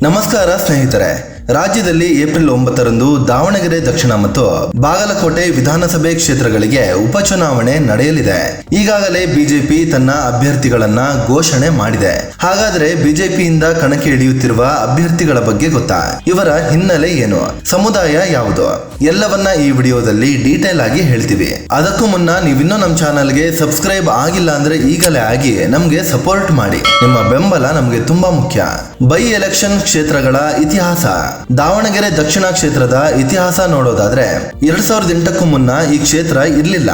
ನಮಸ್ಕಾರ ಸ್ನೇಹಿತರೆ. ರಾಜ್ಯದಲ್ಲಿ ಏಪ್ರಿಲ್ 9ರಂದು ದಾವಣಗೆರೆ ದಕ್ಷಿಣ ಮತ್ತು ಬಾಗಲಕೋಟೆ ವಿಧಾನಸಭೆ ಕ್ಷೇತ್ರಗಳಿಗೆ ಉಪಚುನಾವಣೆ ನಡೆಯಲಿದೆ. ಈಗಾಗಲೇ ಬಿಜೆಪಿ ತನ್ನ ಅಭ್ಯರ್ಥಿಗಳನ್ನ ಘೋಷಣೆ ಮಾಡಿದೆ. ಹಾಗಾದರೆ ಬಿಜೆಪಿಯಿಂದ ಕಣಕ್ಕೆ ಇಳಿಯುತ್ತಿರುವ ಅಭ್ಯರ್ಥಿಗಳ ಬಗ್ಗೆ ಗೊತ್ತಾ? ಇವರ ಹಿನ್ನೆಲೆ ಏನು, ಸಮುದಾಯ ಯಾವುದು, ಎಲ್ಲವನ್ನ ಈ ವಿಡಿಯೋದಲ್ಲಿ ಡೀಟೇಲ್ ಆಗಿ ಹೇಳ್ತೀವಿ. ಅದಕ್ಕೂ ಮುನ್ನ ನೀವಿನ್ನೂ ನಮ್ಮ ಚಾನಲ್ಗೆ ಸಬ್ಸ್ಕ್ರೈಬ್ ಆಗಿಲ್ಲ ಅಂದ್ರೆ ಈಗಲೇ ಆಗಿ ನಮ್ಗೆ ಸಪೋರ್ಟ್ ಮಾಡಿ. ನಿಮ್ಮ ಬೆಂಬಲ ನಮ್ಗೆ ತುಂಬಾ ಮುಖ್ಯ. ಬೈ ಎಲೆಕ್ಷನ್ ಕ್ಷೇತ್ರಗಳ ಇತಿಹಾಸ. ದಾವಣಗೆರೆ ದಕ್ಷಿಣ ಕ್ಷೇತ್ರದ ಇತಿಹಾಸ ನೋಡೋದಾದ್ರೆ 2008ಕ್ಕೂ ಮುನ್ನ ಈ ಕ್ಷೇತ್ರ ಇರ್ಲಿಲ್ಲ.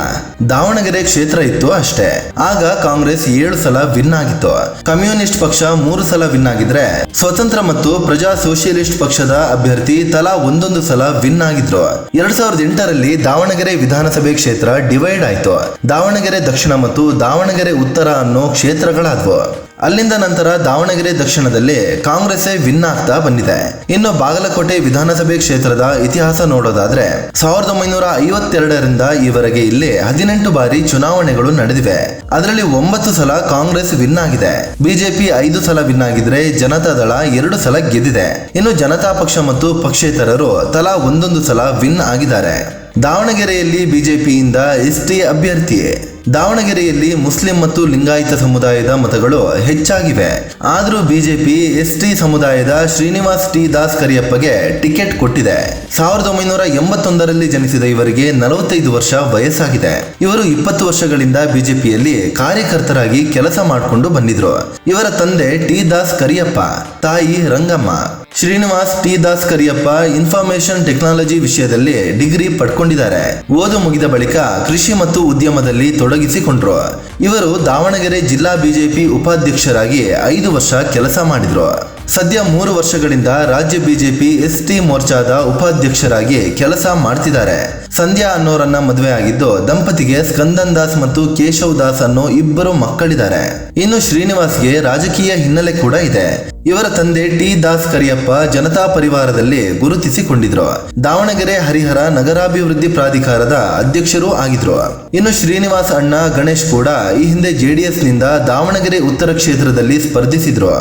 ದಾವಣಗೆರೆ ಕ್ಷೇತ್ರ ಇತ್ತು ಅಷ್ಟೇ. ಆಗ ಕಾಂಗ್ರೆಸ್ 7 ಸಲ ವಿನ್ ಆಗಿತ್ತು. ಕಮ್ಯುನಿಸ್ಟ್ ಪಕ್ಷ 3 ಸಲ ವಿನ್ ಆಗಿದ್ರೆ ಸ್ವತಂತ್ರ ಮತ್ತು ಪ್ರಜಾ ಸೋಷಿಯಲಿಸ್ಟ್ ಪಕ್ಷದ ಅಭ್ಯರ್ಥಿ ತಲಾ 1 ಸಲ ವಿನ್ ಆಗಿದ್ರು. 2008ರಲ್ಲಿ ದಾವಣಗೆರೆ ವಿಧಾನಸಭೆ ಕ್ಷೇತ್ರ ಡಿವೈಡ್ ಆಯ್ತು. ದಾವಣಗೆರೆ ದಕ್ಷಿಣ ಮತ್ತು ದಾವಣಗೆರೆ ಉತ್ತರ ಅನ್ನೋ ಕ್ಷೇತ್ರಗಳಾದ್ವು. ಅಲ್ಲಿಂದ ನಂತರ ದಾವಣಗೆರೆ ದಕ್ಷಿಣದಲ್ಲಿ ಕಾಂಗ್ರೆಸ್ ವಿನ್ ಆಗ್ತಾ ಬಂದಿದೆ. ಇನ್ನು ಬಾಗಲಕೋಟೆ ವಿಧಾನಸಭೆ ಕ್ಷೇತ್ರದ ಇತಿಹಾಸ ನೋಡೋದಾದ್ರೆ 1952ರಿಂದ ಈವರೆಗೆ ಇಲ್ಲಿ 18 ಬಾರಿ ಚುನಾವಣೆಗಳು ನಡೆದಿವೆ. ಅದರಲ್ಲಿ 9 ಸಲ ಕಾಂಗ್ರೆಸ್ ವಿನ್ ಆಗಿದೆ. ಬಿಜೆಪಿ 5 ಸಲ ವಿನ್ ಆಗಿದ್ರೆ ಜನತಾದಳ 2 ಸಲ ಗೆದ್ದಿದೆ. ಇನ್ನು ಜನತಾ ಪಕ್ಷ ಮತ್ತು ಪಕ್ಷೇತರರು ತಲಾ 1 ಸಲ ವಿನ್ ಆಗಿದ್ದಾರೆ. ದಾವಣಗೆರೆಯಲ್ಲಿ ಬಿಜೆಪಿಯಿಂದ ಎಸ್ಟಿ ಅಭ್ಯರ್ಥಿ. ದಾವಣಗೆರೆಯಲ್ಲಿ ಮುಸ್ಲಿಂ ಮತ್ತು ಲಿಂಗಾಯತ ಸಮುದಾಯದ ಮತಗಳು ಹೆಚ್ಚಾಗಿವೆ. ಆದರೂ ಬಿಜೆಪಿ ಎಸ್ಟಿ ಸಮುದಾಯದ ಶ್ರೀನಿವಾಸ್ ಟಿ ದಾಸ್ ಕರಿಯಪ್ಪಗೆ ಟಿಕೆಟ್ ಕೊಟ್ಟಿದೆ. 1981ರಲ್ಲಿ ಜನಿಸಿದ ಇವರಿಗೆ 45 ವರ್ಷ ವಯಸ್ಸಾಗಿದೆ. ಇವರು 20 ವರ್ಷಗಳಿಂದ ಬಿಜೆಪಿಯಲ್ಲಿ ಕಾರ್ಯಕರ್ತರಾಗಿ ಕೆಲಸ ಮಾಡಿಕೊಂಡು ಬಂದಿದ್ರು. ಇವರ ತಂದೆ ಟಿ ದಾಸ್ ಕರಿಯಪ್ಪ, ತಾಯಿ Rangamma. Srinivas T Das Kariyappa information technology ವಿಷಯದಲ್ಲಿ ಡಿಗ್ರಿ ಪಡ್ಕೊಂಡಿದ್ದಾರೆ. ಓದು ಮುಗಿದ ಬಳಿಕ ಕೃಷಿ ಮತ್ತು ಉದ್ಯಮದಲ್ಲಿ ತೊಡಗಿಸಿಕೊಂಡ್ರು. ಇವರು ದಾವಣಗೆರೆ ಜಿಲ್ಲಾ ಬಿಜೆಪಿ ಉಪಾಧ್ಯಕ್ಷರಾಗಿ 5 ವರ್ಷ ಕೆಲಸ ಮಾಡಿದ್ರು. ಸದ್ಯ 3 ವರ್ಷಗಳಿಂದ ರಾಜ್ಯ ಬಿಜೆಪಿ ಎಸ್ಟಿ ಮೋರ್ಚಾದ ಉಪಾಧ್ಯಕ್ಷರಾಗಿ ಕೆಲಸ ಮಾಡ್ತಿದ್ದಾರೆ. ಸಂಧ್ಯಾ ಅನ್ನೋರನ್ನ ಮದುವೆ ಆಗಿದ್ದು ದಂಪತಿಗೆ ಸ್ಕಂದನ್ ದಾಸ್ ಮತ್ತು ಕೇಶವ್ ದಾಸ್ ಅನ್ನೋ 2 ಮಕ್ಕಳಿದ್ದಾರೆ. ಇನ್ನು ಶ್ರೀನಿವಾಸ್ಗೆ ರಾಜಕೀಯ ಹಿನ್ನೆಲೆ ಕೂಡ ಇದೆ. ಇವರ ತಂದೆ ಟಿ ದಾಸ್ ಕರಿಯಪ್ಪ ಜನತಾ ಪರಿವಾರದಲ್ಲಿ ಗುರುತಿಸಿಕೊಂಡಿದ್ರು. ದಾವಣಗೆರೆ ಹರಿಹರ ನಗರಾಭಿವೃದ್ಧಿ ಪ್ರಾಧಿಕಾರದ ಅಧ್ಯಕ್ಷರೂ ಆಗಿದ್ರು. ಇನ್ನು ಶ್ರೀನಿವಾಸ್ ಅಣ್ಣ ಗಣೇಶ್ ಕೂಡ ಈ ಹಿಂದೆ ಜೆಡಿಎಸ್ ನಿಂದ ದಾವಣಗೆರೆ ಉತ್ತರ ಕ್ಷೇತ್ರದಲ್ಲಿ ಸ್ಪರ್ಧಿಸಿದ್ರು.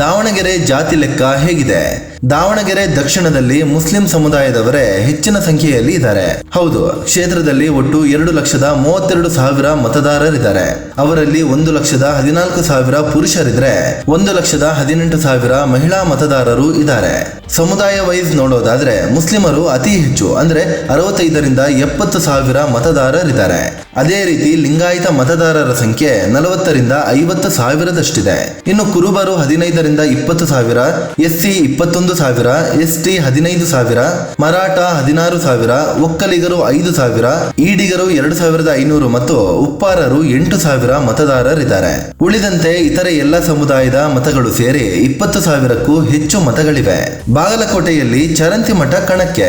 ದಾವಣಗೆರೆ ಜಾತಿ ಲೆಕ್ಕ ಹೇಗಿದೆ? ದಾವಣಗೆರೆ ದಕ್ಷಿಣದಲ್ಲಿ ಮುಸ್ಲಿಂ ಸಮುದಾಯದವರೇ ಹೆಚ್ಚಿನ ಸಂಖ್ಯೆಯಲ್ಲಿ ಇದ್ದಾರೆ. ಹೌದು, ಕ್ಷೇತ್ರದಲ್ಲಿ ಒಟ್ಟು 2,32,000 ಮತದಾರರಿದ್ದಾರೆ. ಅವರಲ್ಲಿ 1,14,000 ಪುರುಷರಿದ್ರೆ 1,18,000 ಮಹಿಳಾ ಮತದಾರರು ಇದ್ದಾರೆ. ಸಮುದಾಯ ವೈಸ್ ನೋಡೋದಾದ್ರೆ ಮುಸ್ಲಿಮರು ಅತಿ ಹೆಚ್ಚು, ಅಂದ್ರೆ 65ರಿಂದ 70,000 ಮತದಾರರಿದ್ದಾರೆ. ಅದೇ ರೀತಿ ಲಿಂಗಾಯತ ಮತದಾರರ ಸಂಖ್ಯೆ 40ರಿಂದ 50,000ದಷ್ಟಿದೆ. ಇನ್ನು ಕುರುಬರು 15ರಿಂದ 20,000, ಎಸ್ಸಿ 21,000, ಎಸ್ಟಿ 15,000, ಮರಾಠ 16,000, ಒಕ್ಕಲಿಗರು 5,000, ಈಡಿಗರು 2,500 ಮತ್ತು ಉಪ್ಪಾರರು 8,000 ಮತದಾರರಿದ್ದಾರೆ. ಉಳಿದಂತೆ ಇತರೆ ಎಲ್ಲ ಸಮುದಾಯದ ಮತಗಳು ಸೇರಿ 20,000ಕ್ಕೂ ಹೆಚ್ಚು ಮತಗಳಿವೆ. ಬಾಗಲಕೋಟೆಯಲ್ಲಿ ಚರಂತಿ ಮಠ ಕಣಕ್ಕೆ.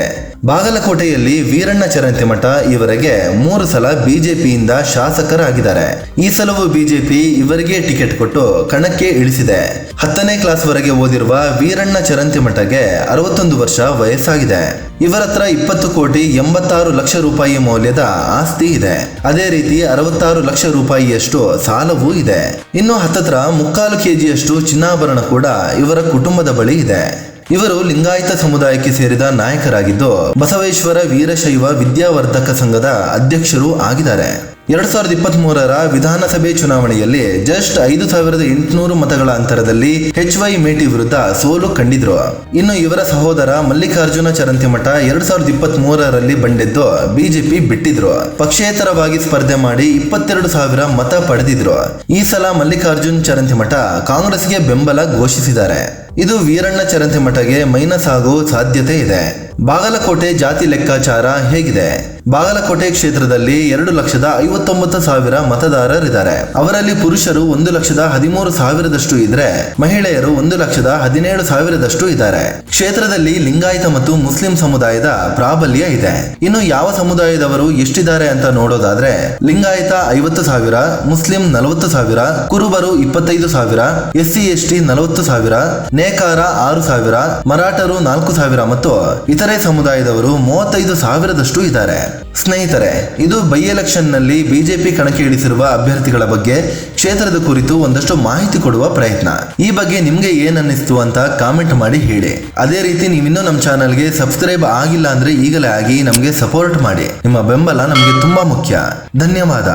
ಬಾಗಲಕೋಟೆಯಲ್ಲಿ ವೀರಣ್ಣ ಚರಂತಿ ಮಠ ಇವರಿಗೆ 3 ಸಲ ಬಿಜೆಪಿಯಿಂದ ಶಾಸಕರಾಗಿದ್ದಾರೆ. ಈ ಸಲವೂ ಬಿಜೆಪಿ ಇವರಿಗೆ ಟಿಕೆಟ್ ಕೊಟ್ಟು ಕಣಕ್ಕೆ ಇಳಿಸಿದೆ. 10ನೇ ಕ್ಲಾಸ್ ವರೆಗೆ ಓದಿರುವ ವೀರಣ್ಣ ಚರಂತಿ ಮಠಗೆ 61 ವರ್ಷ ವಯಸ್ಸಾಗಿದೆ. ಇವರತ್ರ 20 ಕೋಟಿ 86 ಲಕ್ಷ ರೂಪಾಯಿ ಮೌಲ್ಯದ ಆಸ್ತಿ ಇದೆ. ಅದೇ ರೀತಿ 66 ಲಕ್ಷ ರೂಪಾಯಿಯಷ್ಟು ಸಾಲವೂ ಇದೆ. ಇನ್ನು ಹತ್ತತ್ರ 3/4 ಕೆಜಿಯಷ್ಟು ಚಿನ್ನಾಭರಣ ಕೂಡ ಇವರ ಕುಟುಂಬದ ಬಳಿ ಇದೆ. ಇವರು ಲಿಂಗಾಯತ ಸಮುದಾಯಕ್ಕೆ ಸೇರಿದ ನಾಯಕರಾಗಿದ್ದು ಬಸವೇಶ್ವರ ವೀರಶೈವ ವಿದ್ಯಾವರ್ಧಕ ಸಂಘದ ಅಧ್ಯಕ್ಷರೂ ಆಗಿದ್ದಾರೆ. 2023ರ ವಿಧಾನಸಭೆ ಚುನಾವಣೆಯಲ್ಲಿ ಜಸ್ಟ್ 5,800 ಮತಗಳ ಅಂತರದಲ್ಲಿ HY ಮೇಟಿ ವಿರುದ್ಧ ಸೋಲು ಕಂಡಿದ್ರು. ಇನ್ನು ಇವರ ಸಹೋದರ ಮಲ್ಲಿಕಾರ್ಜುನ ಚರಂತಿ ಮಠ 2023ರಲ್ಲಿ ಬಂಡೆದ್ದು ಬಿಜೆಪಿ ಬಿಟ್ಟಿದ್ರು. ಪಕ್ಷೇತರವಾಗಿ ಸ್ಪರ್ಧೆ ಮಾಡಿ 22,000 ಮತ ಪಡೆದಿದ್ರು. ಈ ಸಲ ಮಲ್ಲಿಕಾರ್ಜುನ್ ಚರಂತಿ ಮಠ ಕಾಂಗ್ರೆಸ್ಗೆ ಬೆಂಬಲ ಘೋಷಿಸಿದ್ದಾರೆ. ಇದು ವೀರಣ್ಣ ಚರಂತಿ ಮಠಗೆ ಮೈನಸ್ ಆಗೋ ಸಾಧ್ಯತೆ ಇದೆ. ಬಾಗಲಕೋಟೆ ಜಾತಿ ಲೆಕ್ಕಾಚಾರ ಹೇಗಿದೆ? ಬಾಗಲಕೋಟೆ ಕ್ಷೇತ್ರದಲ್ಲಿ 2,59,000 ಮತದಾರರಿದ್ದಾರೆ. ಅವರಲ್ಲಿ ಪುರುಷರು 1,13,000ದಷ್ಟು ಇದ್ರೆ ಮಹಿಳೆಯರು 1,17,000ದಷ್ಟು ಇದ್ದಾರೆ. ಕ್ಷೇತ್ರದಲ್ಲಿ ಲಿಂಗಾಯತ ಮತ್ತು ಮುಸ್ಲಿಂ ಸಮುದಾಯದ ಪ್ರಾಬಲ್ಯ ಇದೆ. ಇನ್ನು ಯಾವ ಸಮುದಾಯದವರು ಎಷ್ಟಿದ್ದಾರೆ ಅಂತ ನೋಡೋದಾದ್ರೆ ಲಿಂಗಾಯತ 50,000, ಮುಸ್ಲಿಂ 40,000, ಕುರುಬರು 25,000, ಎಸ್ಸಿ ಎಸ್ಟಿ 40,000, ನೇಕಾರ 6,000, ಮರಾಠರು 4,000 ಮತ್ತು ಇತರೆ ಸಮುದಾಯದವರು 35,000ದಷ್ಟು ಇದ್ದಾರೆ. ಸ್ನೇಹಿತರೆ, ಇದು ಬೈ ಎಲೆಕ್ಷನ್ ನಲ್ಲಿ ಬಿಜೆಪಿ ಕಣಕ್ಕೆ ಇಳಿಸಿರುವ ಅಭ್ಯರ್ಥಿಗಳ ಬಗ್ಗೆ ಕ್ಷೇತ್ರದ ಕುರಿತು ಒಂದಷ್ಟು ಮಾಹಿತಿ ಕೊಡುವ ಪ್ರಯತ್ನ. ಈ ಬಗ್ಗೆ ನಿಮ್ಗೆ ಏನ್ ಅನ್ನಿಸ್ತು ಅಂತ ಕಾಮೆಂಟ್ ಮಾಡಿ ಹೇಳಿ. ಅದೇ ರೀತಿ ನೀವಿನ್ನೂ ನಮ್ಮ ಚಾನಲ್ಗೆ ಸಬ್ಸ್ಕ್ರೈಬ್ ಆಗಿಲ್ಲ ಅಂದ್ರೆ ಈಗಲೇ ಆಗಿ ನಮ್ಗೆ ಸಪೋರ್ಟ್ ಮಾಡಿ. ನಿಮ್ಮ ಬೆಂಬಲ ನಮ್ಗೆ ತುಂಬಾ ಮುಖ್ಯ. ಧನ್ಯವಾದ.